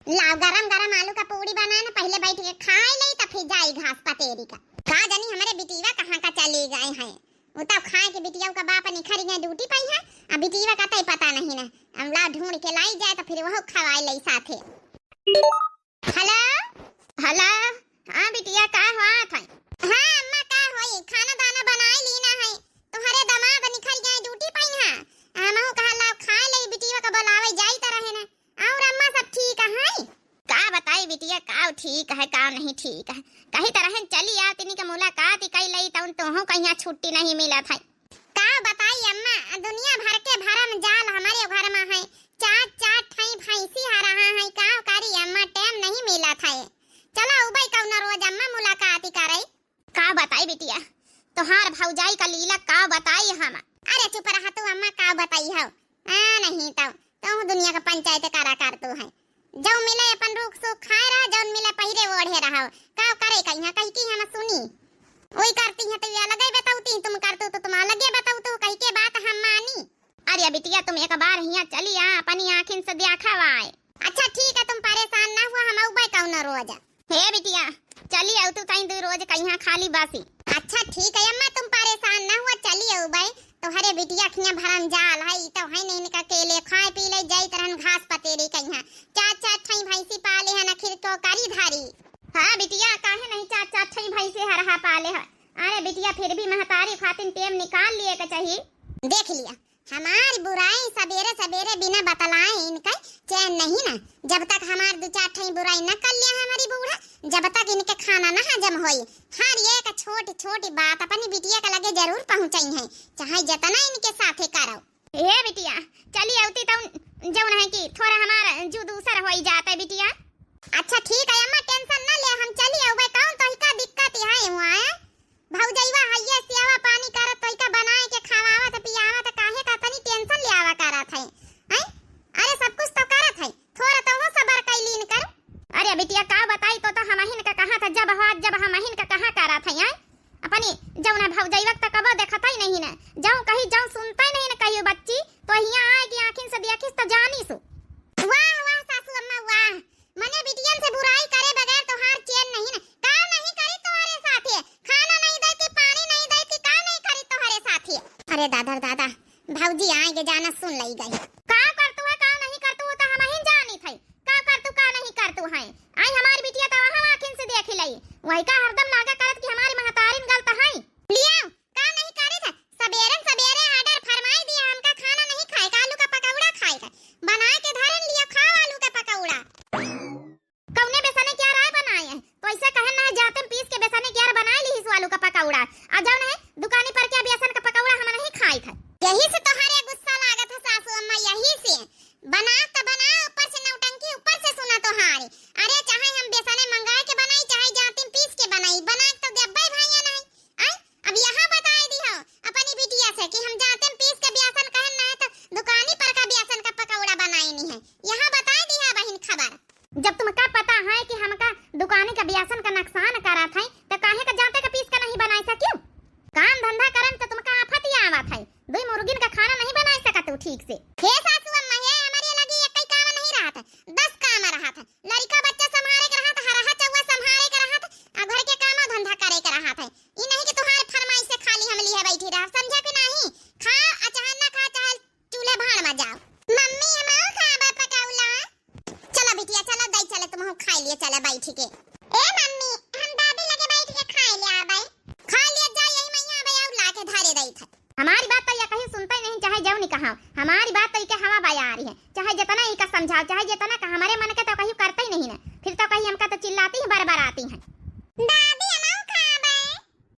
लाओ गरम गरम आलू का पूड़ी बनाना, पहले बैठ के खाए ले तब फिर जाई घास पतेरी का जानी हमारे बिटिया कहाँ का चले गए हैं। वो तब खाए के बिटिया का बाप निखर गए ड्यूटी पे है, अब बिटिया का तय पता नहीं ना, हम ला ढूंढ के लाई जाए तो फिर वह खवाए ले साथे। हेलो हेलो, हाँ बिटिया का हुआ था? हाँ अम्मा का होई, खाना दाना बनाए लीना है, तुम्हारे दामाद निखर गए ड्यूटी पे है, हम कहा ला खाए ले बिटिया का बुलावे जाई त रहे ना। और अम्मा सब ठीक है? का बताई बिटिया का ठीक है का नहीं ठीक है, कहीं तरह चली आ तिनी का मुलाकात ही कई लई तउन तोहू कहीं छुट्टी नहीं मिला था। का बताई अम्मा, दुनिया भर के भरम जाल हमारे घर में है, चाट चाट ठाई भैंसी आ रहा है, का करी अम्मा टाइम नहीं मिला था। चला उबई कौन रोज अम्मा मुलाकात ही करे। का बताई बिटिया तोहार भौजाई का लीला का बताई हम। अरे चुप रहा तू अम्मा, का बताई हो? नहीं तो दुनिया का पंचायत करा कर तू है, जो मिले अपन रुख सुख खाए रहा, जो मिले पहिरे ओढ़े रहा, का करे कहीं कहीं की हम सुनी वही करती है तो ये अलग ही बताऊती, तुम करते तो तुम अलग ही बताऊतो, कहीं के बात हम मानी। अरे बिटिया तुम एक बार यहाँ चली आ अपनी आँखिन से देखा वाए। अच्छा ठीक है, तुम परेशान ना हुआ, हम उबई कौन रोज। हे बिटिया चली आओ तू कहीं दो रोज कहीं खाली बासी। अच्छा ठीक है अम्मा, तुम परेशान ना हुआ, चली आओ उबई तो हरे बिटिया खिया भरम जाल है तो है नहीं का केले खाए पी ले जाई तरन घास पतेरी कहीं चार चार ठई भैंसी पाले है ना, खिर तो करी धारी। हां बिटिया काहे नहीं चार चार ठई भैंसी हरहा पाले है। अरे बिटिया फिर भी महतारी खातिन टेम निकाल लिए के चाहिए। देख लिया हमारी बुराई सवेरे सवेरे बिना बतलाए इनका चैन नहीं ना, जब तक हमार दो चार ठई बुराई न कर लिया हमारी बूढ़ा, जब तक इनके खाना ना हजम होई, हर एक छोटी छोटी बात अपनी बिटिया के लगे जरूर पहुंचाई है, चाहे जितना इनके साथे करो। ए बिटिया चली आउती तो जौन है कि थोड़ा हमारा जो दूसर होई जाता है बिटिया। अच्छा ठीक है अम्मा, टेंशन ना ले, हम चली आउबे, कौन तो का दिक्कत है हुआ भौजैवा हइये सेवा पानी करत तो का बनाए के खवावत पियावत, काहे का तनी टेंशन ले आवा करत है हैं? अरे सब कुछ तो करत है, थोड़ा तो हो सबर कैलीन कर। अरे बिटिया का बताई तो हमहिन का कहा था, जब हमहिन का कहा करत है अपनी जौना भौजैवा तक कबो देखत ही नहीं ना, जाऊं कहीं जाऊं सुनता ही नहीं ना, कहियो बच्ची तो यहां आएगी आंखिन से देखिस तो जानी सु। वाह वाह सासू अम्मा वाह, मने बिटियन से बुराई करे बगैर तो हार चैन नहीं ना, का नहीं करी तुम्हारे साथे, खाना नहीं देती पानी नहीं देती, का नहीं करी तुम्हारे साथे। अरे दादा दादा भौजी आएंगे जाना सुन लई गई, का कर तू है का नहीं कर तू तो हम ही जानी थई, का कर तू का नहीं कर तू है। आई हमारी बिटिया तो वहां आंखिन से देख लई, वही का हरदम लागा करत कि हमारी महतारीन गलत है। लिया का नहीं करे था, सवेरे सवेरे ऑर्डर फरमाई दिया हमका खाना नहीं खाए का, आलू का पकौड़ा खाएगा, बना के धरन लिया खाओ आलू का पकौड़ा। कौने बेसने क्या राय बनाए है, तो ऐसे कहन ना जाते पीस के बेसने क्या बनाए ली इस आलू का पकौड़ा, आ जाओ ना दुकानी पर के बेसन का पकौड़ा हम नहीं खाई था। यही से तुम्हारे गुस्सा लागत है सासू अम्मा, यही से बना तो बना, ऊपर से नौटंकी ऊपर से सुना तो हारी। अरे चाहे हम बेसने मंगाए के बनाई चाहे जाती पीस के बनाई, बना तो देबे भैया नहीं आई। अब यहाँ बताए दी हो अपनी बिटिया से कि हम जाते पीस के बेसन कहन ना तो दुकानी पर का बेसन का पकौड़ा बनाई नहीं है, यहाँ बताए दी है बहन खबर। जब तुमका पता है कि हमका दुकानी का बेसन का नुकसान करा था तो काहे का जाते का पीस का नहीं बनाई सकियो, काम धंधा करन तो तुमका आफत ही आवत है, दो मुर्गिन का खाना नहीं बना सकत तू ठीक से। हे सासू अम्मा हे हमारे लगी एक ही काम नहीं रहा था, 10 काम रहा था, लड़का बच्चा संभाले के रहा था, हरहा चौवा संभाले के रहा था, आ घर के काम धंधा करे के रहा था, ई नहीं कि तुम्हारे फरमाइश से खाली हम लिए बैठी रहा, समझा कि नहीं। खा चाहे ना खा चाहे चूल्हे भाड़ में जाओ। मम्मी हम खाबा पकौड़ा, चला बिटिया चला दई चले तुम खा लिए चला बैठ के। ए मम्मी हम दादी लगे बैठ के खा ले आबे, खा लिए जा यही मैया आबे और लाके धारे दई था। हमारी बात तो ये कहीं सुनता ही नहीं, चाहे जाओ नहीं कहा, हमारी बात तो के हवा बाया आ रही है, चाहे जितना ही का समझाओ चाहे जितना का हमारे मन के तो कहीं करते ही नहीं ना, फिर तो कहीं हमका तो चिल्लाती है बार-बार आती है। दादी हम खाबे,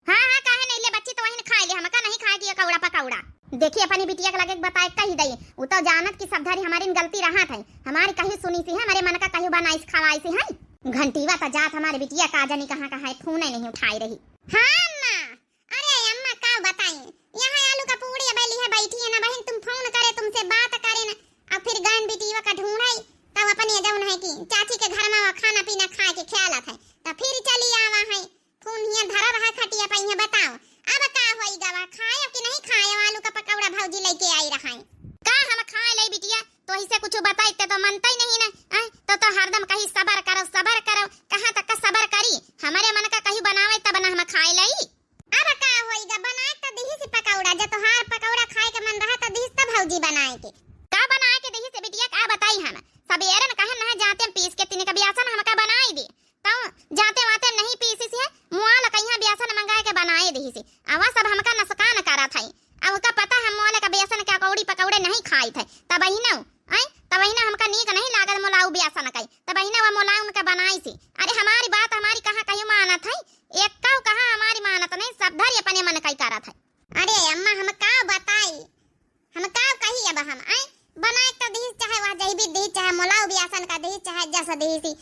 हां हां काहे नहीं ले बच्ची तो वही खा ले, हमका नहीं खाए कि कौड़ा पकौड़ा। देखिए अपनी बिटिया के लगे बताए कही दई, वो तो जानत की सब धारी हमारी गलती रहा था, हमारी कहीं सुनी सी है, हमारे मन का कहीं बनाइस खवाई सी है, घंटीवा तो जात हमारे बिटिया का जानी कहां का है, फोन नहीं उठाई रही। हां अम्मा, अरे अम्मा का बताई यहाँ आलू का पूड़ी बेली है बैठी है ना बहन, तुम फोन करे तुमसे बात करे ना, अब फिर गान बिटिया का ढूंढाई तब अपने जौन है कि चाची के घर में खाना पीना खा के ख्यालत है, तो फिर चली आवा है, फोन हिया धरा रहा खटिया पे, यहाँ बताओ अब का होई गवा, खाए कि नहीं खाए आलू का पकौड़ा भौजी लेके आई रहा है, का हम खाए ले बिटिया तो ऐसे कुछ बताई तो मनता ही नहीं ना, तो हरदम कहीं कही सबर करो कहाँ तक का सबर करी हमारे मन का कहीं बनावे तब ना हम खाए लई। अब का होइगा बनाए तो दही से पकौड़ा जब तोहार पकौड़ा खाए के मन रहा तो दही तब भौजी बनाए के का बनाए के दही से बिटिया का बताई हम सबेरन कहे ना जाते पीस के तिने का बियासन हम का बनाई दे तो जाते वाते नहीं पीसी से मुआल कहिया बियासन मंगाए के बनाए दही से आवा सब हमका नसकान करा था अब का पता हम मोले का बेसन के कौड़ी पकौड़े नहीं खाई थे तब ही ना तब ही ना हमका नीक नहीं लागल मोलाऊ बेसन कई तब ही ना वो मोलाऊ उनका बनाई सी। अरे हमारी बात हमारी कहां कहीं मानत है एक का कहां हमारी मानत नहीं सब धर अपने मन कई करत है। अरे अम्मा हम का बताई हम का कही अब हम बनाए तो दी चाहे वह जही भी दी चाहे मोलाऊ बेसन का दी चाहे जैसा दी सी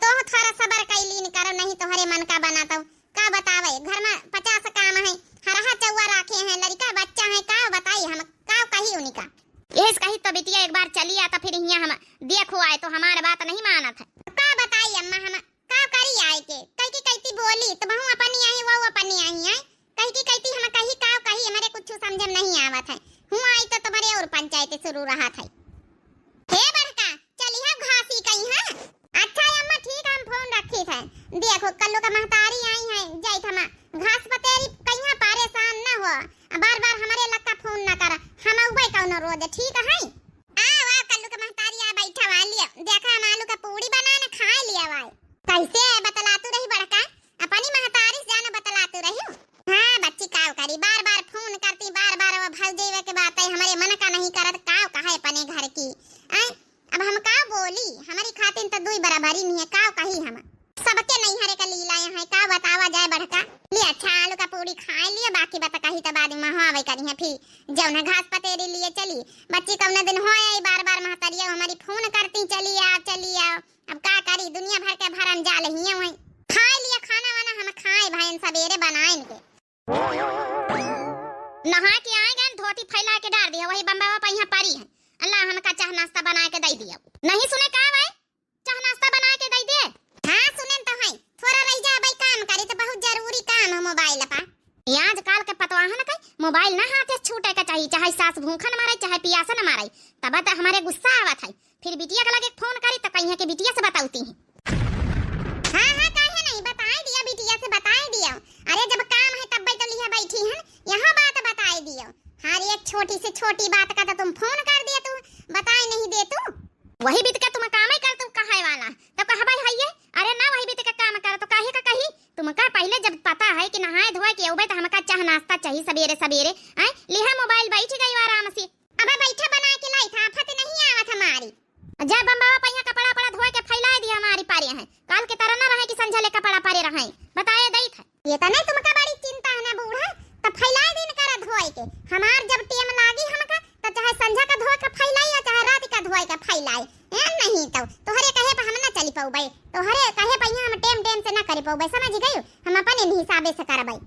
तो थोड़ा सबर कैली न करो नहीं तो हरे मन का बनाता का बतावे घर में 50 काम है हरहा चौवा रखे हैं लड़का बच्चा है का बताई हम का कही उनका यही कही तो बिटिया एक बार चली आ तो फिर यहाँ हम देखो आए तो हमारे बात नहीं मानत है का बताई अम्मा हम का करी आए के कई की कहती बोली तो बहु अपनी आई वो अपनी आई है कई की कहती हम कही का कही हमारे कुछ समझ में नहीं आवत है हूं आई तो तुम्हारे और पंचायत शुरू रहा था। हे बड़का चली है घासी कहीं है अच्छा अम्मा ठीक हम फोन रखी थे देखो कल्लू का महतारी आई है जाई थमा घास पतेरी कहीं परेशान न हो बार बार हमारे लक्का फोन न कर हम उबई कौन रोज ठीक है आ कल्लू का महतारी आ बैठा वाली देखा हम आलू का पूड़ी बनाना खा लिया वाई कैसे बतलातू रही बड़का अपनी महतारी से जाना बतलातू रही हां बच्ची काव करी बार बार फोन करती बार बार वो भौजीवे के बात है हमारे मन का नहीं करत काव कहे अपने घर की अब हम का बोली हमारी खातिन तो दुई बराबरी नहीं है काव कही हम सबके नहीं हरे का लीला है का बतावा जाए बड़का ले अच्छा आलू का पूड़ी खा लिए बाकी बता कही तो बाद में हावे करी है फिर जब ना घास पतेरी लिए चली बच्ची कौन दिन हो आई बार बार महतरिया हमारी फोन करती चली आओ अब का करी दुनिया भर के भरम जाल ही वही खा लिया खाना वाना हम खाए भाई सवेरे बनाए के नहा के आए गए धोती फैला के डाल दिया वही बम्बा पर यहाँ पड़ी है अल्लाह हमका चाह नाश्ता बना के दे दिया नहीं सुने का भाई चाह नाश्ता बना के दे दे हां सुने तो है थोड़ा रह जा भाई काम करे तो बहुत जरूरी काम है मोबाइल पर आजकल के पतवाहन न कई मोबाइल ना हाथ से छूटे का चाहिए चाहे सास भूखन मारे चाहे पियासा न मारे तब तो हमारे गुस्सा आवत है फिर बिटिया के लगे फोन करी तो कहीं के बिटिया से बताऊती है हां काहे नहीं बताए दिया बिटिया से बताए दिया अरे जब काम है तब तो लिया बैठी है यहां बात बताए दियो हर एक छोटी से छोटी बात का तो तुम फोन कर दिया तू बताए नहीं दे तू वही बीत का तुम काम ही कर तू कहे वाला तो कहा भाई है अरे ना वही बीत का काम कर तो काहे का कही तुम का पहले जब पता है कि नहाए धोए के उबे तो हमका चाह नाश्ता चाहिए सवेरे सवेरे लिहा मोबाइल बैठ गई आराम से अब बैठा बना के लाई था आफत नहीं आवत हमारी जब बम्बा पहिया कपड़ा पड़ा धोए के फैला दिया हमारी पारे हैं काल के तरह ना रहे कि संझले कपड़ा पारे रहे बताए दई था ये तो नहीं तुमका बड़ी चिंता है ना बूढ़ा तो फैला दिन कर धोए के हमार जब टेम लागी हमका तो चाहे संझा का धोए का फैलाई या चाहे रात का धोए का फैलाई नहीं तो तोहरे कहे पे हम ना चली पाऊ भाई तोहरे कहे पे हम टेम से ना करे पाऊ भाई समझ गई हम अपने हिसाबे से करबै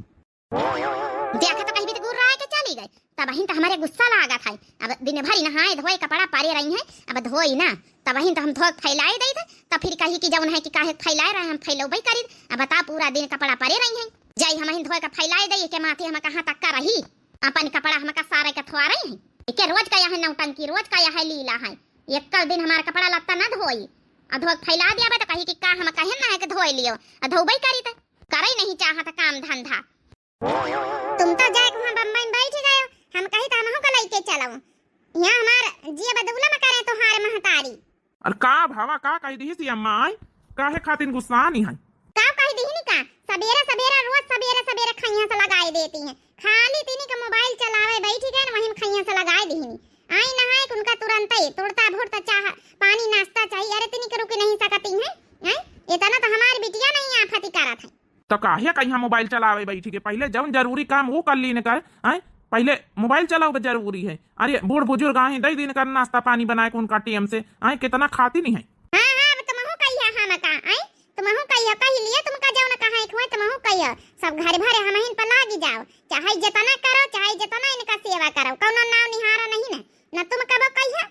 देखा तो कहीं भी गुर रहा है के चली गई तब ही तो हमारे गुस्सा लगा था अब दिन भर नहाए धोए कपड़ा पारे रही है अब धोई ना तब ही तो हम धो फैलाए दई थे तब फिर कही कि जौन है कि काहे फैलाए रहे हम फैलौबई करी अब बता पूरा दिन कपड़ा पारे रही है जाई हम धोए का फैलाए दई के माथे हम कहां तक का रही अपन कपड़ा हम का सारे का थवा रही है के रोज का यह नौटंकी रोज का यह लीला है एक कल दिन हमारा कपड़ा लत्ता ना धोई धो फैला दिया तो कही कि का हम कहे ना है कि धोई लियो धोबई करी त करे नहीं चाहत काम धंधा तुम तो जाए वहां बम्बई में बैठ गए हम कही तो हमहु का लेके चलो यहां हमार जिया बदौला में करे तो हार महतारी अरे का भावा का कह दी सी अम्मा आई काहे खातिन गुस्सा नहीं है का कह दी नहीं का सवेरे रोज सवेरे खैया से लगाए देती हैं खाली तीनी का मोबाइल चलावे बैठी गए वहीं खैया से लगाए दी आई नहाए उनका तुरंत ही तोड़ता भोरता चाह पानी नाश्ता चाहिए अरे तीनी के रुक नहीं सकती हैं इतना तो हमारी बिटिया नहीं आफती करत है तो काहे कहीं मोबाइल चलावे बैठी के पहले जब जरूरी काम वो कर लीने कर पहले मोबाइल चलाओ जरूरी है अरे बूढ़ बुजुर्ग आए दई दिन कर नाश्ता पानी बनाए के उनका टीएम से कितना खाती नहीं है हां तुमहु कहिया हम का तुमहु कहिया कहि लिए तुमका जाओ ना कहां खोए तुमहु कहिया सब घर भरे हम हिन पर लागी जाओ चाहे जितना करो चाहे जितना इनका सेवा करो कोनो नाम निहारा नहीं ना तुम कब कहिया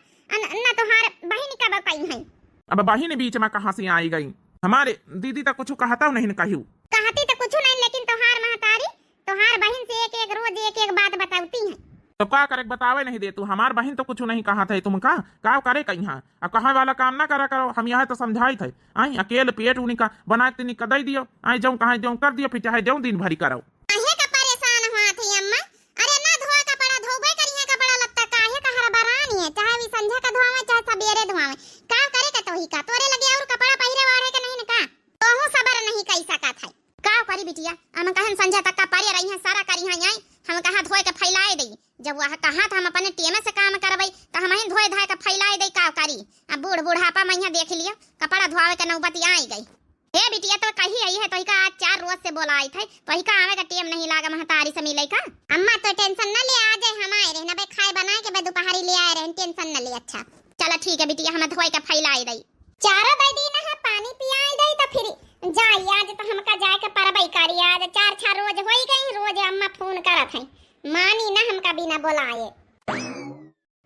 ना तोहार बहन कब कहि है अब बहन बीच में कहां से आई गई हमारे दीदी तक कुछ कहता नहीं कहियो कहती तो कुछ नहीं लेकिन तोहार महतारी तोहार बहन से एक रोज एक बात बताती है तो का करे बतावे नहीं दे तू, हमार बहन तो कुछ नहीं कहा था, तुम का करे कहीं अब कहा वाला काम ना करा करो, हम यहाँ तो समझाई थे। आई अकेले पेट उन्हीं का बना तीन का दे दियो, आई जाऊँ कहा जाऊँ कर दियो, फिर चाहे जाऊँ दिन भरी करो। काहे का परेशान हुआ थी अम्मा? अरे ना धोआ कपड़ा धोबे करिए, कपड़ा लगता काहे का हरा बरानी है, चाहे भी संझा का धोआवे चाहे सबेरे धोआवे, का करे का तोही का तोरे लगे और कपड़ा पहिरे वाड़े का नहीं न का तोहू सबर नहीं कई सकत है। का करी बिटिया, हम कहन संझा तक का पारे रही है सारा करी है, आई हम कहा धोए के फैलाए दई, जब वह कहा था हम अपने टेम से काम करबई त हम ही धोए धाए के फैलाए दई, का करी अब बूढ़ बुढ़ापा में देख लियो कपड़ा धोआवे के नौबत आई गई। हे बिटिया तो कही आई है, तो का आज 4 रोज से बोलाई थे, तो का आवे का टेम नहीं लागा महतारी से मिले का। अम्मा तो टेंशन न ले, आ जाए हम आए रहे ना बे खाए बनाए के बे दोपहरी ले आए रहे, टेंशन न ले। अच्छा चलो ठीक है बिटिया, हम धोए के फैलाए दई, चारों दे दी ना पानी पियाए दई, तो फिर जाई आज तो हमका जाए के परबई करी, आज 4-6 रोज होई गई, रोज अम्मा फोन करत है, मानी ना हमका बिना बोलाए।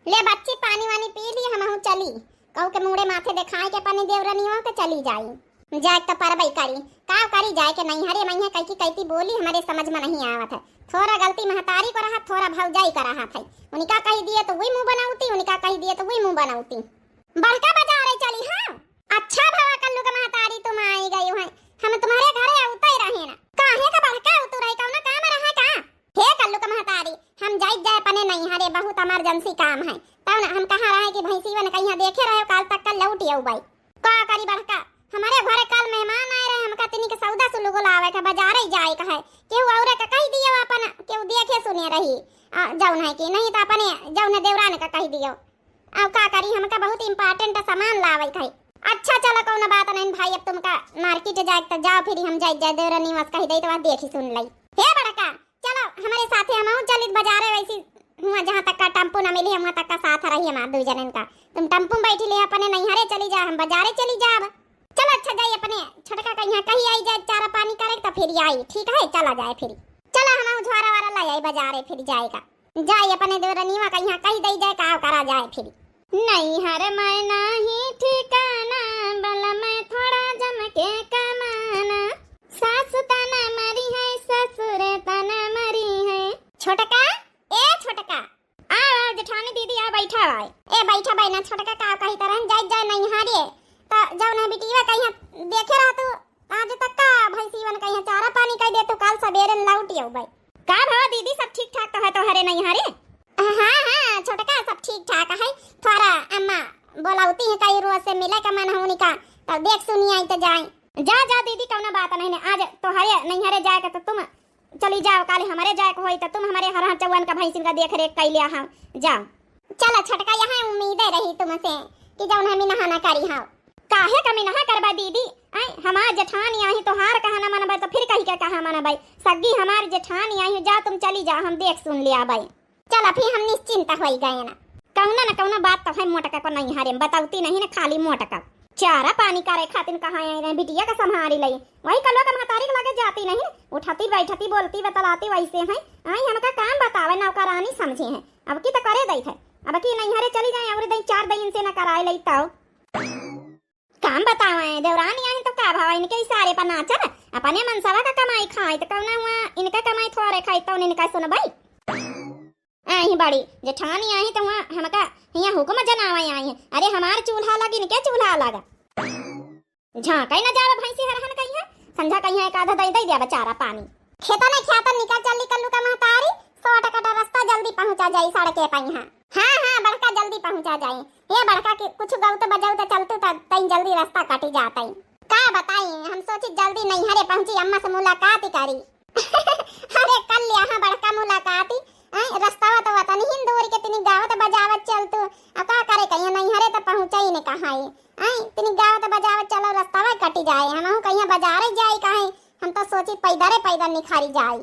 ले बच्ची पानी वानी पी ली, हम चली कहू के मुड़े माथे दिखाए के पानी देवरनियों के चली जाई, जाए तो परबई करी का करी जाए के नहीं हरे मैया कई की बोली हमारे समझ में नहीं आवत है, थोड़ा गलती महतारी को रहा, थोड़ा भौजाई का रहा था, उनका कही दिए तो वही मुंह बनाऊती, उनका कही दिए तो वही मुंह बनाऊती। बड़का बाजार चली। हाँ अच्छा भवा कल्लू का महतारी तुम आई गई हो, हम तुम्हारे घरे उतर रहे ना, काहे का बड़का उतर रही कौन काम रहा का। हे कल्लू का महतारी हम जाई जाए पने नहीं हरे, बहुत इमरजेंसी काम है, तब हम कहा रहे कि भैंसीवन कहीं देखे रहे काल तक का लौट आऊ बाई, का करी बड़का हमारे घरे कल मेहमान आए रहे, हमका तनी के सौदा सुलुगो लावे का बाजार ही जाए कहे, केहू औरे का कह दियो अपन, केहू देखे सुने रही जौन है कि नहीं तो अपने जौन देवरान का कह दियो, अब का करी हमका बहुत इंपॉर्टेंट सामान लावे कहे। अच्छा चलो कौन बात नहीं भाई, अब तुमका मार्केट जाए तो जाओ, फिर हम जाए देवरानी वास कह दे तो देखी सुन लई। हे बड़का चलो हमारे साथे हम चलित बाजारे, वैसी हुआ जहाँ तक का टेम्पो ना मिली वहाँ तक का साथ रही हमारे 2 जनन का, तुम टेम्पो बैठी ले अपने नहीं हरे चली जा, हम बाजारे चली जाब। चलो अच्छा जाइए अपने छोटका का यहाँ कहीं आई जाए चारा पानी करे तो फिर आई, ठीक है चला जाए, फिर चलो हम झोरा वारा ला आई बाजारे, फिर जाएगा जाए अपने देवरनीवा का यहाँ कहीं दे जाए का करा जाए, फिर नहीं हर मैं नहीं ठिकाना बल मैं थोड़ा जम के कमाना, सास तना मरी है ससुर तना मरी है। छोटका ए छोटका आ जेठानी दीदी आ बैठा है, ए बैठा भाई ना छोटका का कही तरह जाए जाए नहीं हारे तो जौन है बिटिया कहीं देखे रहा तू आज तक का भैंसीवन कहीं चारा पानी कह दे तो कल सवेरे लौट आऊ भाई। का भवा दीदी सब ठीक ठाक तो है तो हरे नहीं हरे। हाँ हाँ छोटका सब ठीक ठाक है, थोड़ा अम्मा बोलाउती है कई रोज से मिले का मन होनी का, तो देख सुनी आई तो जाए। जा जा दीदी कौन बात नहीं, आज तो हरे नहीं हरे जाए तो तुम चली जाओ, काले हमारे जाए को होई तो तुम हमारे हरा चौवन का भैंसिन का देख रेख कर लिया हाँ जाओ। चलो छोटका यहाँ उम्मीद रही तुमसे कि जौन हमें नहाना करी हाँ, काहे कमी नहा करबा दीदी, आई हमार जेठानी आई तो हार कहा ना मनबा तो फिर कही के कहा माना भाई, सगी हमार जेठानी आई जा तुम चली जा, हम देख सुन लिया भाई। चलो फिर हम निश्चिंत हो गए ना कौना बात तो है मोटका को नहीं हरे बताउती नहीं ना, खाली मोटका चारा पानी करे खातिर कहाँ आई रहे बिटिया का संभारी लई, वही कलो का महतारी के लगे जाती नहीं, उठाती बैठती बोलती बतलाती वैसे है, आई हमका काम बतावे नौकरानी समझे हैं, अब की तो करे दई थे, अब की नहीं हरे चली जाए और दई 4 दिन से ना कराए लई तो काम बतावे देवरानी आई तो का भाव इनके इशारे पर नाचर अपने मनसवा का कमाई खाए तो कौना हुआ इनका कमाई थोड़े खाई तो इनका सुन भाई। आई बड़ी जेठानी आई तो वहाँ हमका यहाँ हुक्म जनावा आई है, अरे हमार चूल्हा लगी इनके चूल्हा लगा, झांका न जावे भैंसी हरहन कहीं है, संझा कहीं है एक आधा दई दिया बेचारा पानी, खेता नहीं खाता निकल चली कल्लू का महतारी 100 टका का रास्ता जल्दी पहुंचा जाई सड़क के पहिया। हाँ हाँ बड़का जल्दी पहुंचा जाए, ये बड़का के कुछ गौ तो बजाऊ तो चलते तई जल्दी रास्ता काटी जाता है, का बताई हम सोची जल्दी नहीं हरे पहुंची अम्मा से मुलाकात ही करी अरे कल यहाँ बड़का मुलाकात ही रास्ता तो वतन नहीं दूर के तिनी गाँव तो बजावत चलतू, अब का करे कहीं नहीं हरे तो पहुंचा ही नहीं कहा है, तिनी गाँव तो बजावत चलो रास्ता कटी जाए, हम कहीं बाजार जाए कहे, हम तो सोची पैदल निखारी जाए।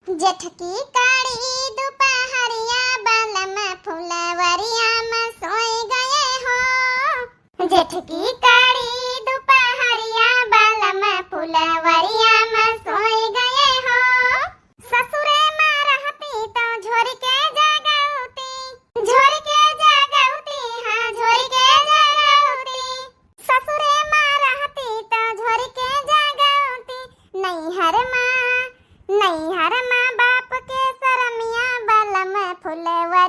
जेठ की काड़ी दोपहरिया बलम फुलवरिया में सोए गए हो, जेठ की काड़ी दोपहरिया बलम फुलवरिया में सोए गए हो, ससुरे में रहती तो झोर के जगौती हाँ झोर के जगौती, ससुरे में रहती तो झोर के जगौती, नैहर माँ बाप के सरमिया बलम फुलवरिया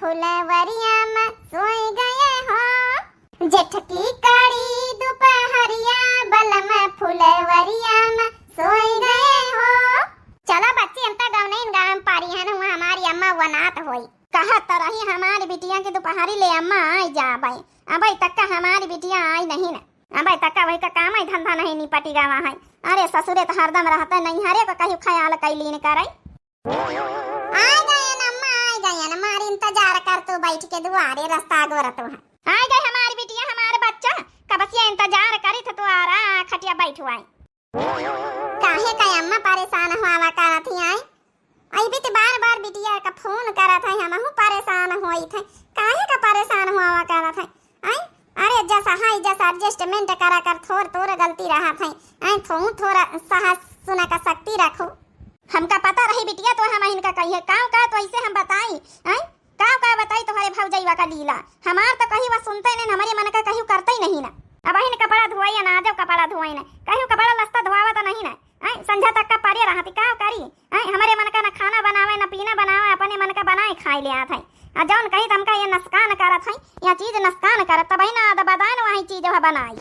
फुलवरिया में सोई गए हो, जेठ की कड़ी दोपहरिया बलम फुलवरिया में सोई गए हो। चलो बच्ची हम तो गौने गाँव पारी है ना, हमारी अम्मा वनात होई कहा तरही हमारी बिटिया की दोपहरी ले अम्मा आई जा भाई। अब तक का हमारी बिटिया आई नहीं ना, अब तक का वही का काम है धंधा नहीं निपटी गवा है। अरे ससुरे तो हरदम रहता नहीं, हरे को कहीं ख्याल कैली न करे। आ गए ना अम्मा, आ गए ना, हमारी इंतजार कर तू बैठ के दुआरे रास्ता गोरत है। आ गए हमारी बिटिया हमारे बच्चा, कब से इंतजार करी थे तो आ रहा खटिया बैठो आई। काहे का अम्मा परेशान हुआ करा थी आई, आई भी तो बार बार बिटिया का फोन करा था, हम परेशान हुई थे। काहे का परेशान हुआ करा था आई, अरे जैसा हाई जैसा एडजस्टमेंट करा कर थोड़ तोड़ गलती रहा था आई, थोड़ा साहस सुना का शक्ति रखो। हमका पता रही बिटिया तो हम इनका कही है काव का तो ऐसे हम बताई आई, काव का बताई तुम्हारे भौजैया का लीला, हमार तो कहीं वो सुनते नहीं, हमारे मन का कहीं करते ही नहीं ना। अब अहिन कपड़ा धोई ना जब कपड़ा धोई ना, कहीं कपड़ा लस्ता धोवा तो नहीं ना आई, संझा तक का पारे रहा थी का करी आई, हमारे मन का ना खाना बनावे ना पीना बनावे, अपने मन का बनाए खाई ले आत है। आ जौन कहीं तमका ये नस्कान करत है, या चीज नस्कान करत तब ना बदान वही चीज वह बनाई।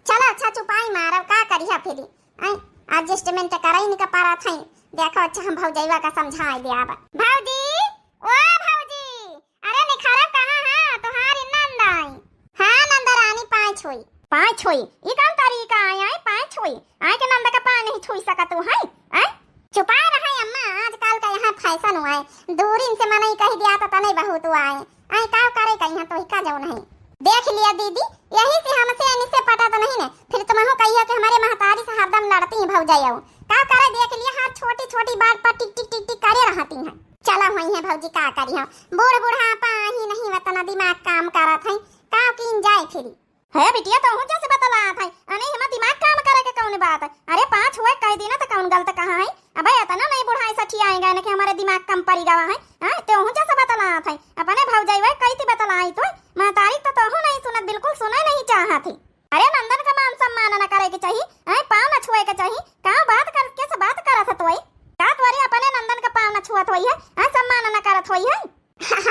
चलो अच्छा चुपाई मारब का करिया फिर आई, एडजस्टमेंट कराई नहीं का पारा था। देखो अच्छा हम भौजैया का समझाई दे आबा। भौजी ओ भौजी, अरे निखारा कहां है तुम्हारी नंद आई? हां नंद रानी पांच हुई पांच हुई, ई कौन तरीका आई आई पांच हुई आई के नंद का पानी नहीं छुई सका तू है आई। छुपाए रहा अम्मा, आजकल का यहाँ फैशन हुआ है, दूरिन से मना ही कह दिया तो तने बहुत आए आई, का करे का यहाँ तो का जाऊ नहीं। देख लिया दीदी, यही से हमसे इनसे पता तो नहीं ना, फिर तुम हो कहियो कि हमारे महतारी से हरदम लड़ती हैं भौजाई, का करे देख लिया हर छोटी छोटी बात पर टिक टिक टिक टिक करे रहती हैं। चला हुई है भौजी का करियो, बूढ़ बुढ़ापा ही नहीं वतना दिमाग काम करत है, का किन जाए फिर है बिटिया तो हूं जैसे बतला था अने हम दिमाग काम करे के कौन बात है। अरे पांच हुए कह देना तो कौन गलत कहां है, अब इतना नहीं बुढ़ाई सठी आएगा ना कि हमारे दिमाग कम पड़ी गवा है। हां तो हूं जैसे बतला था अपने भौजाई वे कहती बतलाई तो महतारी तो हूं नहीं सुनत, बिल्कुल सुने नहीं चाहा थी। अरे नंदन का मान सम्मान न करे के चाहिए आई, पांव न छुए के चाहिए, का बात कर के से बात करत तो आई, का तोरे अपने नंदन का पांव न छुअत होई है, हां सम्मान न करत होई है।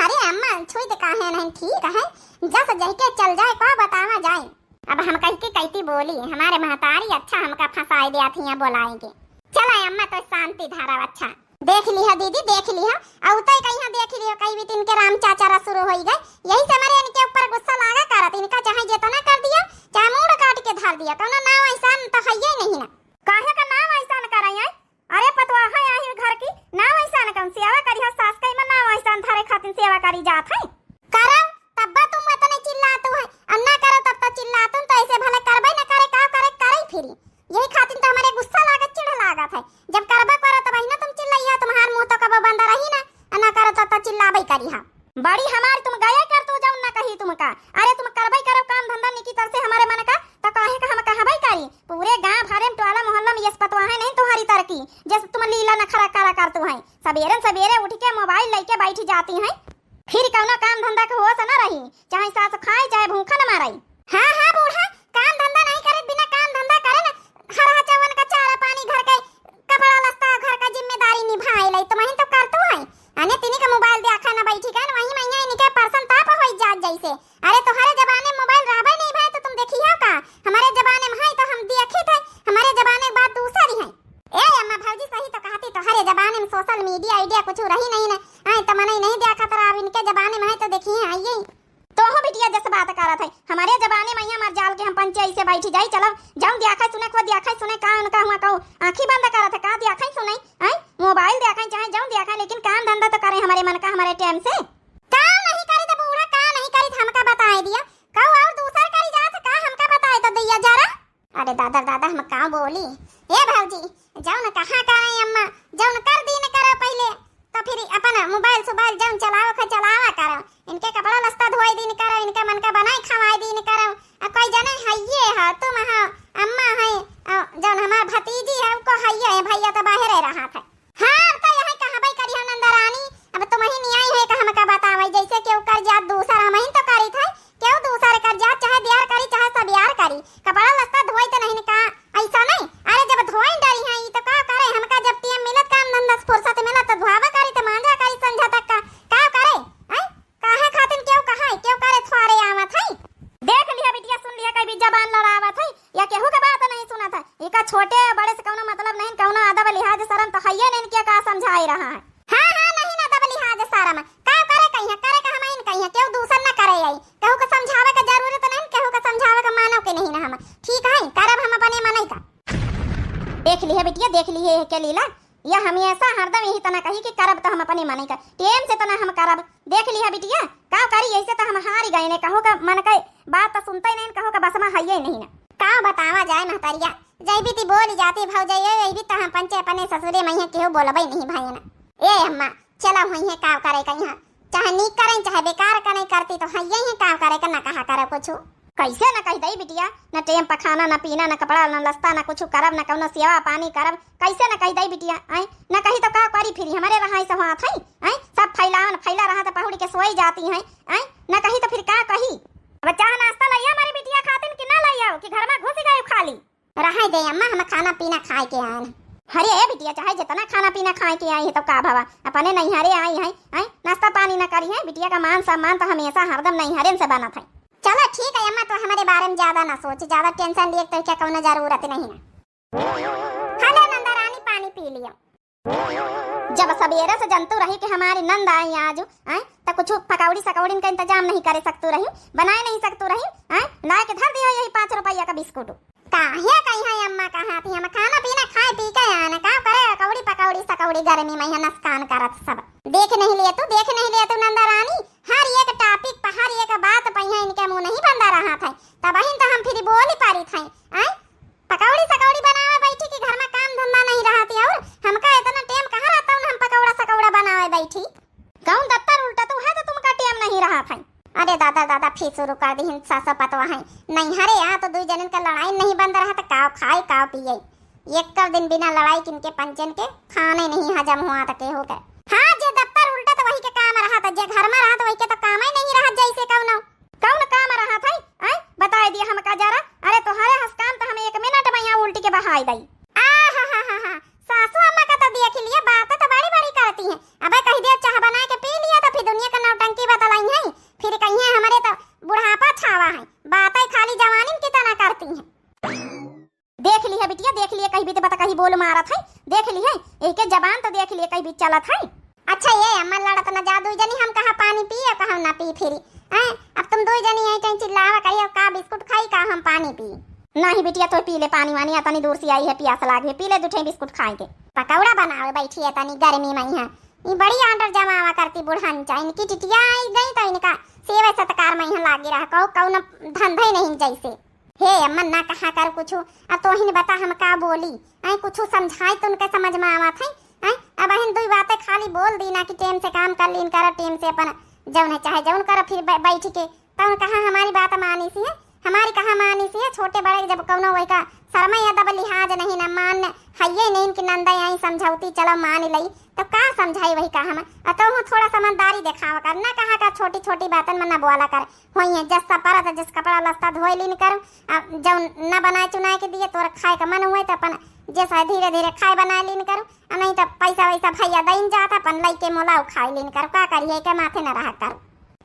अरे अम्मा छुई तो काहे नहीं, ठीक है जस जह के चल जाए को बतावा जाए। अब हम कह के कहती बोली हमारे महतारी अच्छा हमका फंसाई दिया थी बोलाएंगे। चला अम्मा तो शांति धारा अच्छा देख लिया दीदी देख लिया, और तो कहीं देख लियो कई भी दिन के राम चाचा रा शुरू हो गए, यही से हमारे इनके ऊपर गुस्सा लागा करत, इनका चाहे जेतना कर दिया चाहे मूड़ काट के धार दिया, कोनो नाम ऐसा तो है ही नहीं ना, काहे का नाम ऐसा न कराई है। अरे पतवा है आही घर की नाम ऐसा न कौन सेवा करी हो, सास कई में नाम ऐसा थारे खातिर सेवा करी जात है। करो तब तुम इतने चिल्लातू है, अब ना करो तब तो चिल्लातू, तो ऐसे भले करबे न करे का करे करे फिर यही खातिर तो हमारे गुस्सा लागत चिढ़ लागत है, जब करबे करो तब ना तुम चिल्लाइया, तुम्हार मुंह तो कब बंद रही ना, ना करो तब तो चिल्लाबे करी हा। बड़ी हमार तुम गया कर तू जाऊ ना कही तुम का, अरे तुम करबे करो काम धंधा निकी तर से हमारे मन का तो काहे का हम कहबे करी, पूरे गांव भरे में टोला मोहल्ला में ये पतवा है नहीं तुम्हारी तरकी, जैसे तुम लीला नखरा करा करतू है, सवेरे सवेरे उठ के मोबाइल लेके बैठी जाती हैं, फिर कौनो काम धंधा के होश न रही, चाहे सास खाए चाहे भूखा न माराई। हां हां बूढ़ा काम धंधा नहीं करे, बिना काम धंधा करे ना हरा चवन का चारा पानी घर के कपड़ा लत्ता घर का जिम्मेदारी निभाए ले, तुम तो करतू है अने तिनी का मोबाइल देखा ना बैठी का वही महीना इनके पर्सन ताप होई जात जैसे। अरे तुम्हारे जमाने में मोबाइल रहबे नहीं भाई तो तुम देखी हो का, हमारे जमाने में है तो हम देखे थे, हमारे जमाने बात दूसरी है। ए अम्मा भौजी सही तो कहती, तो हरे जमाने में सोशल मीडिया आइडिया कुछ रही नहीं ना, आई तो मने नहीं देखा तो अब इनके जमाने में है तो देखिए आइए तो हो बिटिया जैसे बात करत है, हमारे जमाने में यहाँ मर जाल के हम पंचायत से बैठी जाई, चलो जाऊं देखा सुने को देखा सुने का उनका हुआ कहूं आंखी बंद करत है, का देखा सुने आई मोबाइल देखा चाहे जाऊं देखा, लेकिन काम धंधा तो करे हमारे मन का हमारे टाइम से काम नहीं करे तो बूढ़ा का नहीं करे हमका बताए दिया, कहू और दूसरा करी जात का हमका बताए तो दिया जरा। अरे दादा दादा हम का बोली ए भौजी जाऊं न कहां करे अम्मा, जाऊं न कर दी न करो पहले तो फिर अपना मोबाइल सुबाइल जाऊं चलाओ चलावा करो, इनके कपड़ा लस्ता धोई दिन करो, इनका मन का बनाई खवाई दिन करो, अब कोई जने हइये है तुम हो अम्मा है जौन हमार भतीजी है उको हइये है, भैया तो बाहर रहा था। हां तो यही कहबे करी नंद रानी, अब तुम ही नहीं आई है का हमका बतावे, जैसे केहू कर जात दूसरा हम ही तो करी था, केहू दूसरा कर जात चाहे दियार करी चाहे सब यार करी, कपड़ा लस्ता धोई तो नहीं का ऐसा नहीं। अरे जब धोई डरी है तो का करे, हमका जब टाइम मिलत काम धंधा फुर्सत मिलत तो धोवा करी तो मांजा करी संझा तक का करे, है बिटिया, देख ली है के लीला, या हमेशा हरदम यही तना कही कि करब तो हम अपने मन का टेम से तना हम करब। देख ली है बिटिया, का करी ऐसे तो हम हार गए ने, कहो का मन के बात तो सुनते नहीं, कहो का बस में हइये नहीं ना। का बतावा जाए महतरिया, जय भी ती बोली जाती भौजाई ये भी तो हम पंचे अपने ससुरे में केहू बोलबई नहीं भाई ना। ए अम्मा चला हुई है का करे कहीं, चाहे नीक करें चाहे बेकार करें, करती तो हइये ही का करे का ना कहा करे कुछ। कैसे न कही दई बिटिया, न टेम पर खाना, न पीना, न कपड़ा, न लस्ता, न कुछ करब, न कौनो सेवा पानी करब, कैसे न कही दई बिटिया। आई न कही तो का करी, फिर हमारे रहाई से वहां थई, आई सब फैला रहा तो पहुड़ी के सोई जाती हैं। आई न कही तो फिर का कही। अब चाह नाश्ता लइया हमारी बिटिया खातिन कि ना लइया कि घर में घुस गए खाली। रहा दे अम्मा, हम खाना पीना खाए के आए हैं। अरे ए बिटिया, चाहे जितना खाना पीना खाए के आई है तो का भावा, अपने नैहरे आई है, आई नाश्ता पानी न करी है। बिटिया का मान सम्मान तो हमेशा हरदम नैहरे से बना था। चलो ठीक है अम्मा, तो हमारे बारे में ज्यादा ना सोच, ज्यादा टेंशन लिए तो क्या कोनो जरूरत नहीं ना। हेलो नंदा रानी, पानी पी लिया। जब सवेरे से जनतु रही कि हमारी नंद आई आज, आई तो कुछ पकौड़ी सकौड़ी का इंतजाम नहीं करे सकतू रही, बनाए नहीं सकतू रही, आई ला के धर दिया यही 5 रुपया का बिस्कुट। काहे कहीं है अम्मा, कहाँ थी हम खाना पीना खाए पी के आना, का करे कौड़ी पकौड़ी सकौड़ी गर्मी में यहाँ नस्कान करत सब। देख नहीं लिए तू नंदा रानी, हर एक टॉपिक पर हर एक बात पर यहाँ इनके मुंह नहीं बंदा रहा था, तब तो हम फिर बोल ही पारी थे। आई पकौड़ी सकौड़ी बनावे बैठी कि घर में काम धंधा नहीं रहा थी, और हमका इतना टाइम कहाँ रहता हूँ हम पकौड़ा सकौड़ा बनावे बैठी। कौन दफ्तर उल्टा तो है तो तुमका टाइम नहीं रहा था। अरे दादा फिर शुरू कर दी सासा पतवा है नहीं। हरे यहाँ तो 2 जनन का लड़ाई नहीं बंद रहा था, काव खाए काव पिए, एक कर दिन बिना लड़ाई किनके पंचन के खाने नहीं हजम हुआ था के हो गए। हाँ जे दफ्तर उल्टा तो वही के काम रहा था, जे घर में रहा तो वही के तो काम ही नहीं रहा जैसे कौन काम रहा था। आई बता दिया हमका जरा। अरे तुम्हारे हस्काम तो हमें 1 मिनट में यहाँ उल्टी के बहाई दई। सासू अम्मा का तो देख लिया, बात तो बड़ी बड़ी करती हैं। अबे कह दिया चाह बना के पी लिया तो फिर दुनिया का नौटंकी बतलाई है, फिर कहीं हमारे तो बुढ़ापा छावा है, बातें खाली जवानी की तरह करती हैं। देख ली है बिटिया, देख लिए कहीं भी तो बता कहीं बोल मारा था, देख ली है एक जबान तो देख लिए कहीं भी चला था। अच्छा ये अम्मा लड़त न जा 2 जनी, हम कहा पानी पिए कहा ना पी फिरी। अब तुम 2 जनी यहीं कहीं चिल्लावा करिए का बिस्कुट खाई का हम पानी पी। नहीं बिटिया तो पी ले पानी वानी, इतनी दूर से आई है प्यास लागे, पी ले 2 बिस्कुट खाए के। पकौड़ा बनावे बैठी है तनी गर्मी में यहाँ, ये बड़ी आर्डर जमावा करती बुढ़ान चा, इनकी टिटिया आई गई तो इनका सेवा सत्कार में यहाँ लागे रहा, कौन धंधा ही नहीं जैसे। हे अम्मा ना कहा कर कुछ, अब तो ही बता हम का बोली, आई कुछ समझाई तो उनके समझ में आवा था। अब अहिन 2 बातें खाली बोल दी ना कि टेम से काम कर लीन कर, टेम से अपन जौन है चाहे जौन कर, फिर बैठ के तो कहा हमारी बात मानी सी है, हमारी कहा मानी सी है। छोटे बड़े जब कौनो वही का शर्मा या दब लिहाज नहीं ना मान हइये नहीं कि नंदा आई समझौती चलो मान लई, तो का समझाई वही कहा हम तो थोड़ा समझदारी दिखावा कर, ना कहा का छोटी छोटी बातन में ना बोला कर। होई है जस पर तो जिस कपड़ा लस्ता धोई लीन कर, जब न बनाए चुनाए के दिए तोर खाए का मन हुए तो अपन जैसा धीरे धीरे खाए बनाए लीन कर, नहीं तो पैसा वैसा भैया दईन जाता अपन लई के मोलाऊ खाए लीन कर, का करिए के माथे न रहा कर।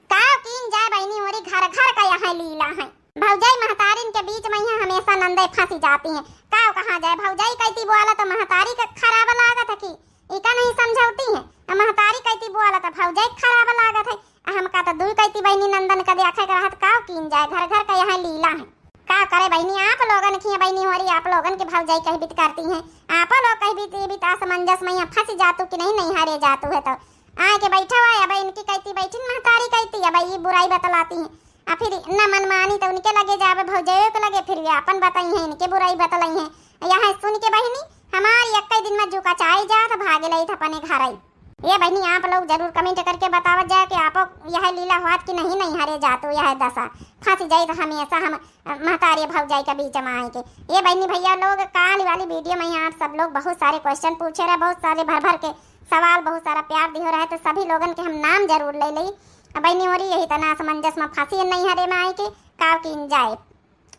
का कीन जाए बहनी होरी घर घर का यहाँ लीला है, भौजाई महतारिन के बीच में यहाँ हमेशा नंदे फंसी जाती हैं। का कहाँ जाए भौजाई कहती बोला तो महतारी का खराब लागत है कि इका नहीं समझौती है, महतारी कहती बोला तो भौजाई खराब लागत है। हम का तो 2 कहती बहनी नंदन का देखे का रहत, का कीन जाए घर घर का यहाँ लीला है। का करे बहनी आप लोगन की बहनी होरी, आप लोगन के भौजाई कहीं बीत करती हैं, आप लोग कहीं बीत असमंजस में यहाँ फंसी जातू कि नहीं हारे जातू है तो आए के बैठा हुआ है। अब इनकी कहती बैठी महतारी कहती अब ये बुराई बतलाती हैं, फिर न मनमानी तो उनके लगे जावे भौजाइयों के लगे, फिर अपन बताई हैं इनके बुराई बतलाई हैं। यहाँ सुन के बहनी हमारी 1 दिन में जुका चाय जा तो भागे लई था अपने घर आई। ये बहनी आप लोग जरूर कमेंट करके बतावत जाए कि आप यह लीला हुआ कि नहीं हरे जातो यह दशा फंस जाए तो हमेशा हम महतारी भौजाई के बीच में आए के। ये बहनी भैया लोग काल वाली वीडियो में आप सब लोग बहुत सारे क्वेश्चन पूछे रहे, बहुत सारे भर के सवाल, बहुत सारा प्यार दियो रहे, तो सभी लोगन के हम नाम जरूर ले ली। बहनी हो रही यही तना असमंजस में फंसी नहीं हरे में आए के काव कीन जाए।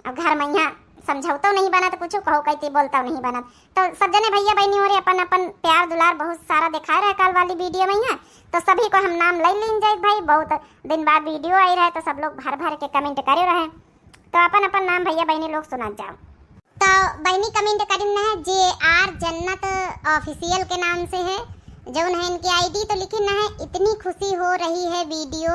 अब घर में यहाँ समझौतो नहीं बना तो कुछ कहो कहती बोलता नहीं बना, तो सब जने भैया बहनी हो रहे अपन अपन प्यार दुलार बहुत सारा दिखा रहा है कल वाली वीडियो में यहाँ, तो सभी को हम नाम ले लीन जाए भाई। बहुत दिन बाद वीडियो आई रहे तो सब लोग भर के कमेंट करे रहे, तो अपन अपन नाम भैया बहनी लोग सुना जाओ। तो बहनी कमेंट करीन है JR जन्नत ऑफिशियल के नाम से है, जो है इनकी ID तो लिखी ना है। इतनी खुशी हो रही है वीडियो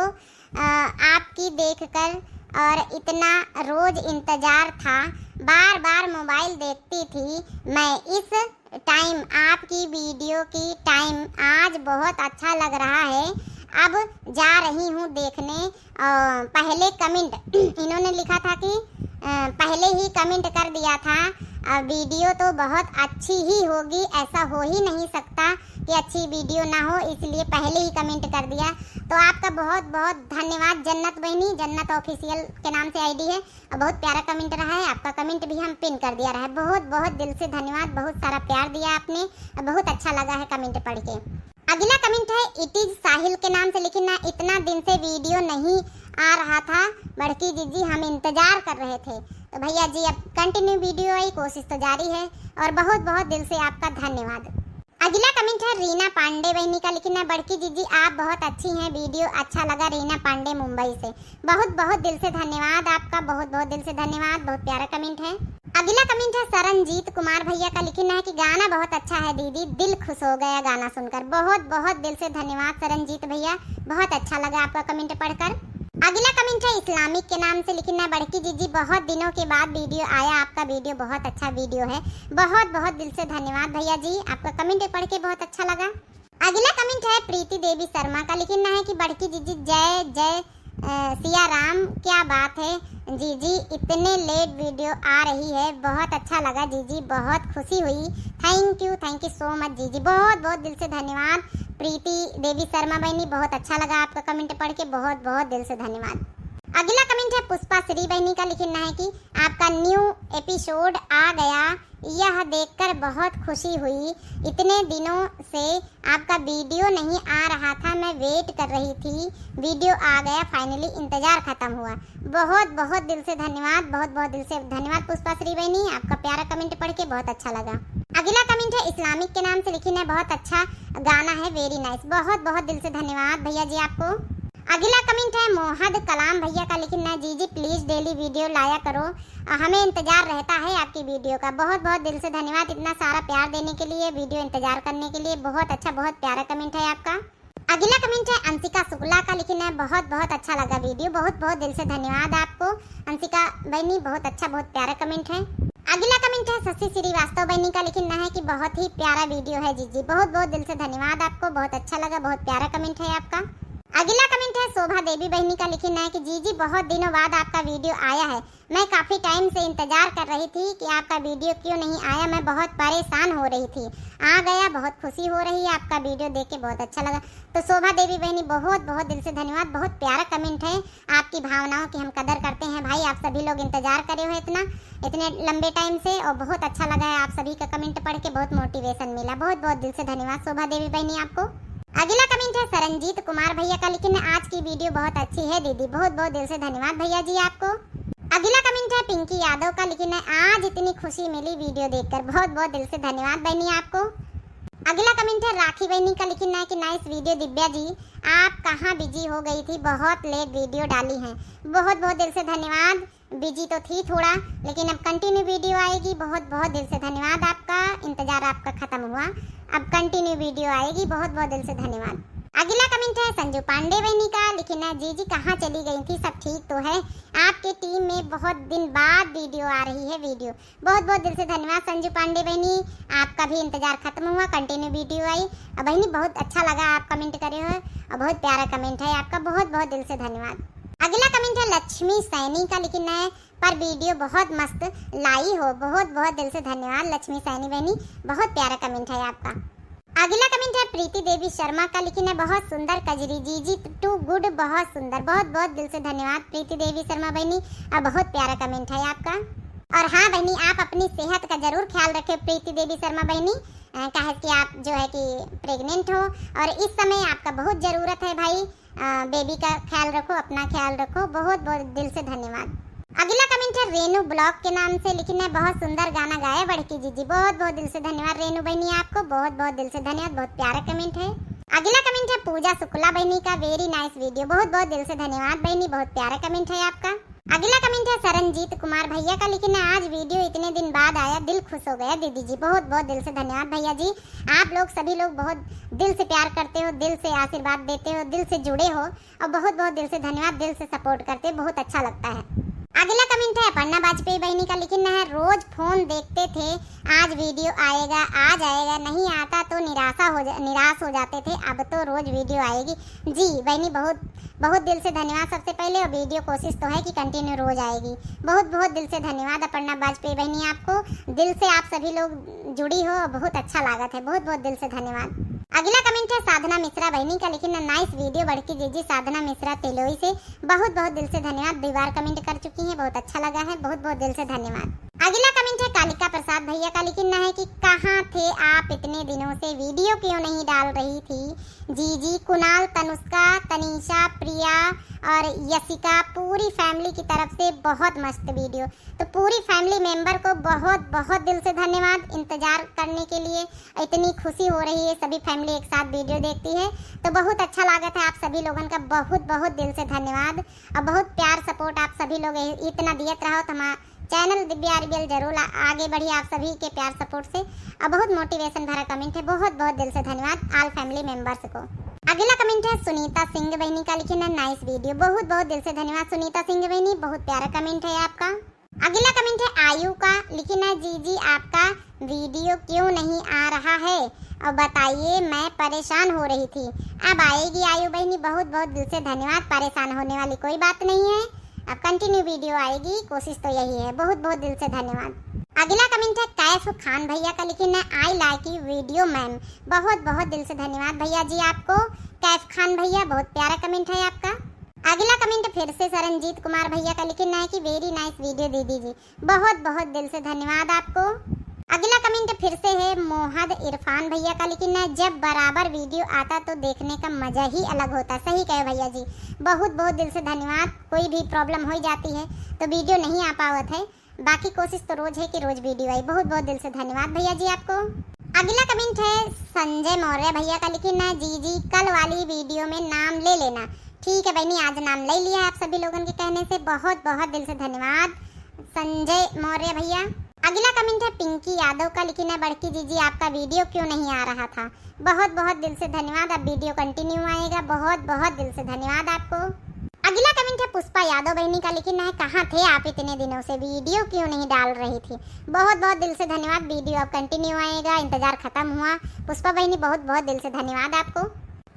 आपकी देखकर, और इतना रोज इंतजार था, बार बार मोबाइल देखती थी मैं इस टाइम, आपकी वीडियो की टाइम आज बहुत अच्छा लग रहा है। अब जा रही हूँ देखने। पहले कमेंट इन्होंने लिखा था कि पहले ही कमेंट कर दिया था वीडियो तो बहुत अच्छी ही होगी, ऐसा हो ही नहीं सकता कि अच्छी वीडियो ना हो, इसलिए पहले ही कमेंट कर दिया। तो आपका बहुत बहुत धन्यवाद जन्नत बहनी, जन्नत ऑफिशियल के नाम से आईडी है और बहुत प्यारा कमेंट रहा है। आपका कमेंट भी हम पिन कर दिया रहा है। बहुत बहुत दिल से धन्यवाद, बहुत सारा प्यार दिया आपने, बहुत अच्छा लगा है कमेंट पढ़ के। अगला कमेंट है इट इज साहिल के नाम से, लेकिन इतना दिन से वीडियो नहीं आ रहा था बड़की जीजी, हम इंतजार कर रहे थे। तो भैया जी अब कंटिन्यू वीडियो आई, कोशिश तो जारी है और बहुत बहुत दिल से आपका धन्यवाद। अगला कमेंट है रीना पांडे बहनी का, लिखना बड़की जीजी आप बहुत अच्छी हैं, वीडियो अच्छा लगा। रीना पांडे मुंबई से, बहुत बहुत दिल से धन्यवाद आपका, बहुत बहुत दिल से धन्यवाद, बहुत प्यारा कमेंट है। अगला कमेंट है सरनजीत कुमार भैया का, लिखना है कि गाना बहुत अच्छा है दीदी, दिल खुश हो गया गाना सुनकर। बहुत बहुत दिल से धन्यवाद सरनजीत भैया, बहुत अच्छा लगा आपका कमेंट पढ़कर। अगला कमेंट है इस्लामिक के नाम से, लिखना है बड़की जीजी बहुत दिनों के बाद वीडियो आया, आपका वीडियो बहुत अच्छा वीडियो है। बहुत बहुत दिल से धन्यवाद भैया जी, आपका कमेंट पढ़ के बहुत अच्छा लगा। अगला कमेंट है प्रीति देवी शर्मा का, लिखना है कि बड़की जीजी जय जय सिया राम, क्या बात है जीजी, इतने लेट वीडियो आ रही है, बहुत अच्छा लगा जीजी, बहुत खुशी हुई। थैंक यू सो मच जीजी, बहुत बहुत दिल से धन्यवाद प्रीति देवी शर्मा बहनी, बहुत अच्छा लगा आपका कमेंट पढ़ के, बहुत बहुत दिल से धन्यवाद। अगला कमेंट है पुष्पा श्री बहनी का, लिखना है कि आपका न्यू एपिसोड आ गया, यह देखकर बहुत खुशी हुई, इतने दिनों से आपका वीडियो नहीं आ रहा था, मैं वेट कर रही थी, वीडियो आ गया फाइनली, इंतजार खत्म हुआ। बहुत बहुत दिल से धन्यवाद, बहुत बहुत दिल से धन्यवाद पुष्पा श्री बहनी, आपका प्यारा कमेंट पढ़ के बहुत अच्छा लगा। अगला कमेंट है इस्लामिक के नाम से, लिखना है बहुत अच्छा गाना है, वेरी नाइस, बहुत बहुत दिल से धन्यवाद भैया जी आपको। अगला कमेंट है मोहद कलाम भैया का, लिखना है जीजी प्लीज डेली वीडियो लाया करो, हमें इंतजार रहता है आपकी वीडियो का। बहुत बहुत दिल से धन्यवाद इतना सारा प्यार देने के लिए, वीडियो इंतजार करने के लिए, बहुत अच्छा बहुत प्यारा कमेंट है आपका। अगला कमेंट है अंशिका शुक्ला का, लिखना है बहुत बहुत अच्छा लगा वीडियो, बहुत बहुत दिल से धन्यवाद आपको अंशिका बहनी, बहुत अच्छा बहुत प्यारा कमेंट है। अगला कमेंट है शशि श्रीवास्तव बहनी का, लिखना है कि बहुत ही प्यारा वीडियो है जीजी, बहुत बहुत दिल से धन्यवाद आपको, बहुत अच्छा लगा, बहुत प्यारा कमेंट है आपका। अगला कमेंट है शोभा देवी बहनी का, लिखना है कि जीजी बहुत दिनों बाद आपका वीडियो आया है, मैं काफी टाइम से इंतजार कर रही थी कि आपका वीडियो क्यों नहीं आया, मैं बहुत परेशान हो रही थी, आ गया, बहुत खुशी हो रही है, आपका वीडियो देख के बहुत अच्छा लगा। तो शोभा देवी बहनी बहुत बहुत दिल से धन्यवाद, बहुत प्यारा कमेंट है, आपकी भावनाओं की हम कदर करते हैं भाई, आप सभी लोग इंतजार करे हो इतने लंबे टाइम से और बहुत अच्छा लगा है, आप सभी का कमेंट पढ़ के बहुत मोटिवेशन मिला, बहुत बहुत दिल से धन्यवाद शोभा देवी बहनी आपको। अगला कमेंट है सरनजीत कुमार भैया का, लिखना आज की वीडियो बहुत अच्छी है दीदी, बहुत बहुत दिल से धन्यवाद भैया जी आपको। अगला कमेंट है पिंकी यादव का, लिखना आज इतनी खुशी मिली वीडियो देखकर, बहुत बहुत दिल से धन्यवाद बहनी आपको। अगला कमेंट है राखी बहनी का, लिखना है कि नाइस वीडियो दिव्या जी, आप कहाँ बिजी हो गई थी, बहुत लेट वीडियो डाली है, बहुत बहुत दिल से धन्यवाद, बिजी तो थी थोड़ा लेकिन अब कंटिन्यू वीडियो आएगी, बहुत बहुत दिल से धन्यवाद आपका, इंतजार आपका खत्म हुआ, अब कंटिन्यू वीडियो आएगी, बहुत बहुत दिल से धन्यवाद। अगला कमेंट है संजू पांडे बहनी का, लिखना जीजी कहाँ चली गई थी, सब ठीक तो है, आपके टीम में बहुत दिन बाद वीडियो आ रही है वीडियो, बहुत बहुत दिल से धन्यवाद संजू पांडे बहनी, आपका भी इंतजार खत्म हुआ, कंटिन्यू वीडियो आई और बहनी बहुत अच्छा लगा आप कमेंट करे हो और बहुत प्यारा कमेंट है आपका, बहुत बहुत दिल से धन्यवाद। अगला कमेंट है लक्ष्मी सैनी का, लिखना है पर वीडियो बहुत मस्त लाई हो, बहुत बहुत दिल से धन्यवाद लक्ष्मी सैनी बहनी, बहुत प्यारा कमेंट है आपका। अगला कमेंट है प्रीति देवी शर्मा का, लिखना बहुत सुंदर कजरी जीजी टू गुड, बहुत सुंदर, बहुत बहुत दिल से धन्यवाद प्रीति देवी शर्मा बहनी और बहुत प्यारा कमेंट है आपका। और हाँ बहनी आप अपनी सेहत का जरूर ख्याल रखें प्रीति देवी शर्मा बहनी, कहे कि आप जो है कि प्रेग्नेंट हो और इस समय आपका बहुत ज़रूरत है भाई, बेबी का ख्याल रखो, अपना ख्याल रखो, बहुत बहुत दिल से धन्यवाद। अगला कमेंट है रेनू ब्लॉग के नाम से, लिखना है बहुत सुंदर गाना गाया बड़की जीजी, बहुत बहुत दिल से धन्यवाद रेनू बहनी आपको, बहुत बहुत दिल से धन्यवाद, बहुत प्यारा कमेंट है। अगला कमेंट है पूजा शुक्ला बहनी का, वेरी नाइस वीडियो, बहुत बहुत दिल से धन्यवाद बहनी, बहुत प्यारा कमेंट है आपका। अगला कमेंट है सरनजीत कुमार भैया का, लिखना आज वीडियो इतने दिन बाद आया, दिल खुश हो गया दीदी जी, बहुत बहुत दिल से धन्यवाद भैया जी, आप लोग सभी लोग बहुत दिल से प्यार करते हो, दिल से आशीर्वाद देते हो, दिल से जुड़े हो और बहुत बहुत दिल से धन्यवाद, दिल से सपोर्ट करते हो, बहुत अच्छा लगता है। अगला कमेंट है अपर्णा वाजपेयी बहनी का, लिखना है रोज फोन देखते थे, आज वीडियो आएगा, आज आएगा, नहीं आता तो निराश हो जाते थे, अब तो रोज वीडियो आएगी। जी बहनी, बहुत बहुत दिल से धन्यवाद सबसे पहले, और वीडियो कोशिश तो है कि कंटिन्यू रोज आएगी। बहुत बहुत दिल से धन्यवाद अपर्णा वाजपेयी बहनी, आपको दिल से आप सभी लोग जुड़ी हो, बहुत अच्छा लागत है, बहुत बहुत दिल से धन्यवाद। अगला कमेंट है साधना मिश्रा बहनी का, लिखना नाइस वीडियो बड़की जीजी साधना मिश्रा तेलोई से, बहुत बहुत दिल से धन्यवाद, 2 बार कमेंट कर चुकी हैं, बहुत अच्छा लगा है, बहुत बहुत दिल से धन्यवाद। अगला कमेंट है कालिका प्रसाद भैया का, लिखना है कि कहाँ थे आप इतने दिनों से, वीडियो क्यों नहीं डाल रही थी जीजी। कुणाल, तनुष्का, तनीषा, प्रिया और यशिका, पूरी फैमिली की तरफ से बहुत मस्त वीडियो। तो पूरी फैमिली मेंबर को बहुत बहुत दिल से धन्यवाद इंतजार करने के लिए, इतनी खुशी हो रही है, सभी फैमिली एक साथ वीडियो देखती है तो बहुत अच्छा लागत है। आप सभी लोगों का बहुत बहुत दिल से धन्यवाद, और बहुत प्यार सपोर्ट आप सभी लोग इतना दियत रहो तो हमारा चैनल दिव्या आरबीएल जरूर आगे बढ़ी आप सभी के प्यार सपोर्ट से। और बहुत मोटिवेशन भरा कमेंट है, बहुत बहुत दिल से धन्यवाद ऑल फैमिली मेंबर्स को। अगला कमेंट है सुनीता सिंह बहनी का, लिखना नाइस वीडियो, बहुत बहुत दिल से धन्यवाद सुनीता सिंह बहनी, बहुत प्यारा कमेंट है आपका। अगला कमेंट है आयु का, लिखना जीजी आपका वीडियो क्यों नहीं आ रहा है और बताइए, मैं परेशान हो रही थी, अब आएगी आयु बहनी, बहुत बहुत दिल से धन्यवाद, परेशान होने वाली कोई बात नहीं है, अब कंटिन्यू वीडियो आएगी, कोशिश तो यही है, बहुत बहुत दिल से धन्यवाद। अगला कमेंट है कैफ खान भैया का, लिखना I like you video ma'am, बहुत बहुत दिल से धन्यवाद भैया जी आपको, कैफ खान भैया, बहुत प्यारा कमेंट है आपका। अगला कमेंट फिर से सरनजीत कुमार भैया का, लिखना है कि वेरी नाइस वीडियो दीदी जी, बहुत बहुत दिल से धन्यवाद आपको। अगला कमेंट फिर से है मोहद इरफान भैया का, लिखना है जब बराबर वीडियो आता तो देखने का मजा ही अलग होता, सही कहे भैया जी, बहुत बहुत दिल से धन्यवाद। कोई भी प्रॉब्लम हो जाती है तो वीडियो नहीं आ पावत है, बाकी कोशिश तो रोज है कि रोज वीडियो आई, बहुत बहुत दिल से धन्यवाद भैया जी आपको। अगला कमेंट है संजय मौर्य भैया का, लिखना है जी कल वाली वीडियो में नाम ले लेना, ठीक है बहनी, आज नाम ले लिया आप सभी लोगों के कहने से, बहुत बहुत दिल से धन्यवाद संजय मौर्य भैया। अगला कमेंट है पिंकी यादव का, लिखना है बड़की जीजी आपका वीडियो क्यों नहीं आ रहा था, बहुत बहुत दिल से धन्यवाद, अब वीडियो कंटिन्यू आएगा, बहुत बहुत दिल से धन्यवाद आपको। अगला कमेंट है पुष्पा यादव बहनी का, लिखना है कहाँ थे आप इतने दिनों से, वीडियो क्यों नहीं डाल रही थी, बहुत बहुत दिल से धन्यवाद, वीडियो अब कंटिन्यू आएगा, इंतजार खत्म हुआ, पुष्पा बहनी बहुत बहुत दिल से धन्यवाद आपको।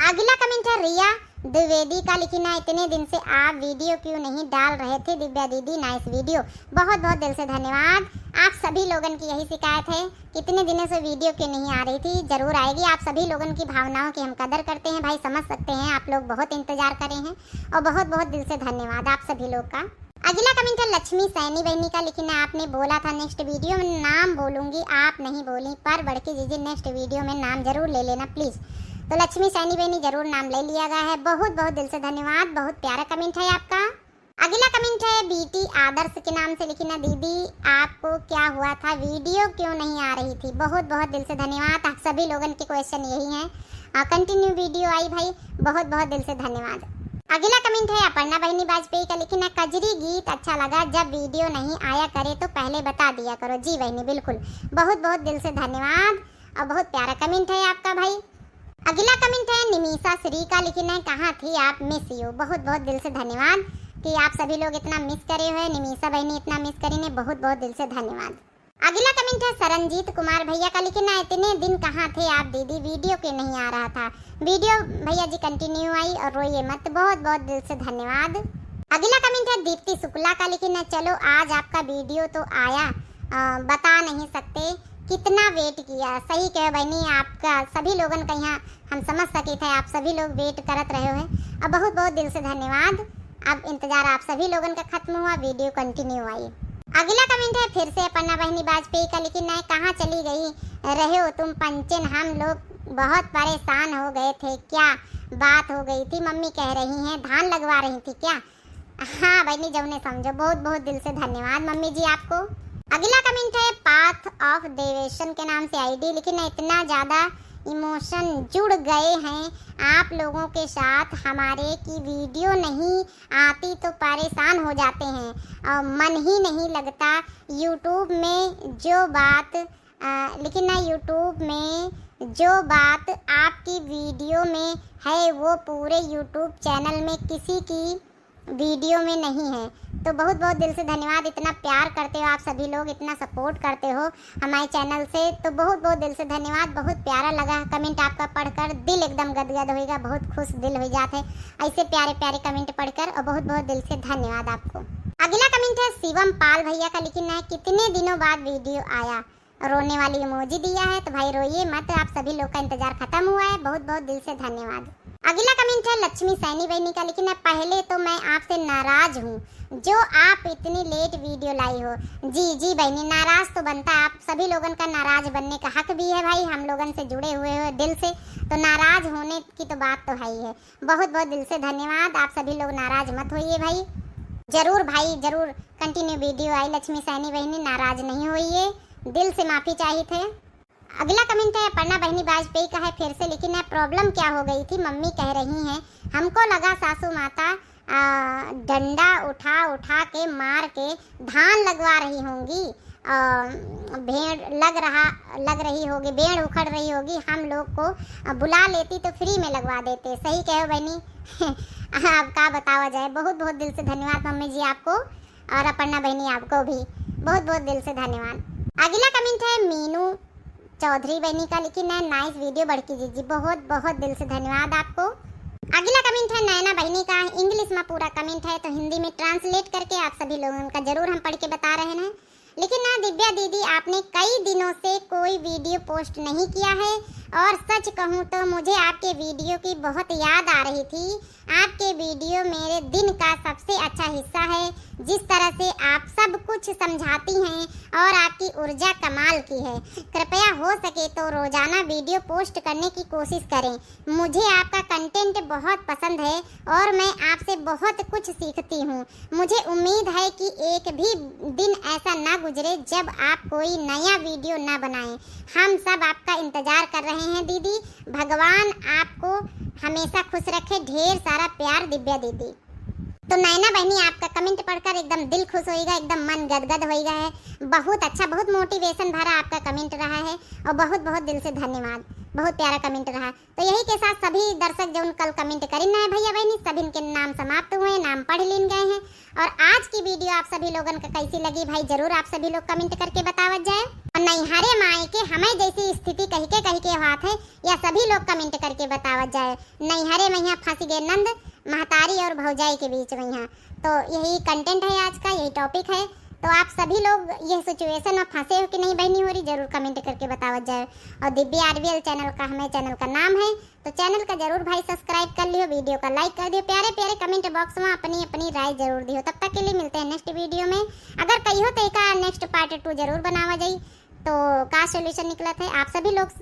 अगला कमेंट है रिया द्विवेदी का, लिखना इतने दिन से आप वीडियो क्यों नहीं डाल रहे थे दिव्या दीदी, नाइस वीडियो, बहुत बहुत दिल से धन्यवाद। आप सभी लोगों की यही शिकायत है, कितने दिनों से वीडियो क्यों नहीं आ रही थी, जरूर आएगी, आप सभी लोगों की भावनाओं की हम कदर करते हैं भाई, समझ सकते हैं, आप लोग बहुत इंतजार करे हैं, और बहुत बहुत दिल से धन्यवाद आप सभी लोग का। अगला कमेंट है लक्ष्मी सैनी बहनी का, लिखना आपने बोला था नेक्स्ट वीडियो में नाम बोलूंगी, आप नहीं बोली, पर बड़की जीजी नेक्स्ट वीडियो में नाम जरूर ले लेना प्लीज। तो लक्ष्मी सैनी बहनी जरूर नाम ले लिया गया है, बहुत बहुत दिल से धन्यवाद, बहुत प्यारा कमेंट है आपका। अगला कमेंट है बीटी आदर्श के नाम से, लिखना दीदी आपको क्या हुआ था, वीडियो क्यों नहीं आ रही थी, बहुत बहुत दिल से धन्यवाद, आप सभी लोगों के क्वेश्चन यही है, कंटिन्यू वीडियो आई भाई, बहुत बहुत दिल से धन्यवाद। अगला कमेंट है अपर्णा बहनी वाजपेयी का, लिखना कजरी गीत अच्छा लगा, जब वीडियो नहीं आया करे तो पहले बता दिया करो, जी बहनी बिल्कुल, बहुत बहुत दिल से धन्यवाद, और बहुत प्यारा कमेंट है आपका भाई। अगला कमेंट है निमिषा श्री का, लिखना है कहाँ थी आप, मिस यू, बहुत बहुत दिल से धन्यवाद कि आप सभी लोग इतना मिस करे हुए, निमिषा बहनी इतना मिस करी ने, बहुत बहुत दिल से धन्यवाद। अगला कमेंट है सरनजीत कुमार भैया का, लिखना इतने दिन कहाँ थे आप दीदी, वीडियो क्यों नहीं आ रहा था, वीडियो भैया जी कंटिन्यू आई और रोइए मत, बहुत बहुत दिल से धन्यवाद। अगला कमेंट है दीप्ति शुक्ला का, लिखना चलो आज आपका वीडियो तो आया, बता नहीं सकते कितना वेट किया, सही कहे बहनी, आपका सभी लोगों का यहाँ हम समझ सके थे, आप सभी लोग वेट करत रहे हैं, अब बहुत बहुत दिल से धन्यवाद, अब इंतजार आप सभी लोगों का खत्म हुआ, वीडियो कंटिन्यू आई। अगला कमेंट है फिर से अपर्णा बहनी वाजपेयी का, लिखना है कहाँ चली गई रहे हो तुम पंचन, हम लोग बहुत परेशान हो गए थे, क्या बात हो गई थी, मम्मी कह रही हैं धान लगवा रही थी क्या, हाँ बहनी जब ने समझो, बहुत बहुत दिल से धन्यवाद मम्मी जी आपको। अगला कमेंट है पाथ ऑफ देवेशन के नाम से आईडी, लिखना इतना ज़्यादा इमोशन जुड़ गए हैं आप लोगों के साथ हमारे की वीडियो नहीं आती तो परेशान हो जाते हैं और मन ही नहीं लगता, यूट्यूब में जो बात लिखना यूट्यूब में जो बात आपकी वीडियो में है वो पूरे यूट्यूब चैनल में किसी की वीडियो में नहीं है। तो बहुत बहुत दिल से धन्यवाद, इतना प्यार करते हो आप सभी लोग, इतना सपोर्ट करते हो हमारे चैनल से, तो बहुत बहुत दिल से धन्यवाद। बहुत प्यारा लगा कमेंट आपका पढ़कर, दिल एकदम गदगद होएगा, बहुत खुश दिल हो जाते हैं ऐसे प्यारे प्यारे कमेंट पढ़कर, और बहुत बहुत दिल से धन्यवाद आपको। अगला कमेंट है शिवम पाल भैया का, लेकिन है कितने दिनों बाद वीडियो आया, रोने वाली इमोजी दिया है। तो भाई रोइए मत, आप सभी लोग का इंतजार खत्म हुआ है, बहुत बहुत दिल से धन्यवाद। अगला कमेंट है लक्ष्मी सैनी बहनी का, लेकिन पहले तो मैं आपसे नाराज हूँ जो आप इतनी लेट वीडियो लाई हो। जी बहनी, नाराज तो बनता है, आप सभी लोगन का नाराज बनने का हक भी है भाई, हम लोगन से जुड़े हुए हो दिल से, तो नाराज होने की तो बात तो है ही है। बहुत बहुत दिल से धन्यवाद, आप सभी लोग नाराज मत होइए भाई, जरूर भाई जरूर कंटिन्यू वीडियो आई। लक्ष्मी सैनी बहनी नाराज नहीं होइए, दिल से माफ़ी चाहिए थे। अगला कमेंट है अपर्णा बहनी वाजपेयी का है फिर से, लेकिन प्रॉब्लम क्या हो गई थी, मम्मी कह रही हैं हमको लगा सासू माता डंडा उठा उठा के मार के धान लगवा रही होंगी, भेड़ लग रही होगी, भेड़ उखड़ रही होगी, हम लोग को बुला लेती तो फ्री में लगवा देते। सही कहो बहनी आप का बतावा जाए। बहुत बहुत दिल से धन्यवाद मम्मी जी आपको, और अपर्णा बहनी आपको भी बहुत बहुत दिल से धन्यवाद। अगला कमेंट है मीनू चौधरी बहनी का, लेकिन है नाइस वीडियो बड़की जी, बहुत बहुत दिल से धन्यवाद आपको। अगला कमेंट है नैना बहनी का, इंग्लिश में पूरा कमेंट है तो हिंदी में ट्रांसलेट करके आप सभी लोगों का जरूर हम पढ़ के बता रहे हैं। लेकिन ना दिव्या दीदी, आपने कई दिनों से कोई वीडियो पोस्ट नहीं किया है, और सच कहूँ तो मुझे आपके वीडियो की बहुत याद आ रही थी। आपके वीडियो मेरे दिन का सबसे अच्छा हिस्सा है, जिस तरह से आप सब कुछ समझाती हैं और आपकी ऊर्जा कमाल की है। कृपया हो सके तो रोजाना वीडियो पोस्ट करने की कोशिश करें। मुझे आपका कंटेंट बहुत पसंद है और मैं आपसे बहुत कुछ सीखती हूँ। मुझे उम्मीद है कि एक भी दिन ऐसा ना गुजरे जब आप कोई नया वीडियो ना बनाएं। हम सब आपका इंतजार कर रहे हैं दीदी, भगवान आपको हमेशा खुश रखे। ढेर सारा प्यार दिव्या दीदी। तो नैना बहनी, आपका कमेंट पढ़कर एकदम दिल खुश होएगा, एकदम मन गदगद होएगा है। बहुत अच्छा, बहुत मोटिवेशन भरा आपका कमेंट रहा है, और बहुत बहुत दिल से धन्यवाद, बहुत प्यारा कमेंट रहा। तो यही के साथ सभी दर्शक जो कल कमेंट करें है भैया बहनी, सभी के नाम समाप्त हुए, नाम पढ़ लीन गए हैं। और आज की वीडियो आप सभी लोगों को कैसी लगी भाई, जरूर आप सभी लोग कमेंट करके बतावत जाए। और नैहरे माए के हमें जैसी स्थिति कही के हाथ है, या सभी लोग कमेंट करके बतावत जाए। नैहरे में यहाँ फंस गए नंद, महतारी और भौजाई के बीच में यहाँ। तो यही कंटेंट है आज का, यही टॉपिक है। तो आप सभी लोग ये सिचुएशन में फंसे हो कि नहीं बहनी हो रही, जरूर कमेंट करके बतावत जाए। और दिव्या आरवीएल चैनल का हमें चैनल का नाम है, तो चैनल का जरूर भाई सब्सक्राइब कर लियो, वीडियो का लाइक कर दियो, प्यारे प्यारे कमेंट बॉक्स में अपनी अपनी राय जरूर दियो। तब तक के लिए मिलते हैं नेक्स्ट वीडियो में। अगर कही हो तो का नेक्स्ट पार्ट 2 जरूर बनावा जाए, तो का सोल्यूशन निकला था, आप सभी लोग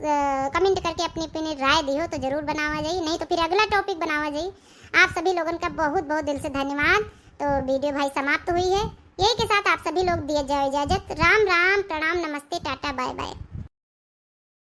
कमेंट करके अपनी अपनी राय दी हो तो जरूर बनावा जाए, नहीं तो फिर अगला टॉपिक बनावा जाए। आप सभी लोगों का बहुत बहुत दिल से धन्यवाद। तो वीडियो भाई समाप्त हुई है, यही के साथ आप सभी लोग दिए जाए इजाजत। राम राम, प्रणाम, नमस्ते, टाटा, बाय बाय।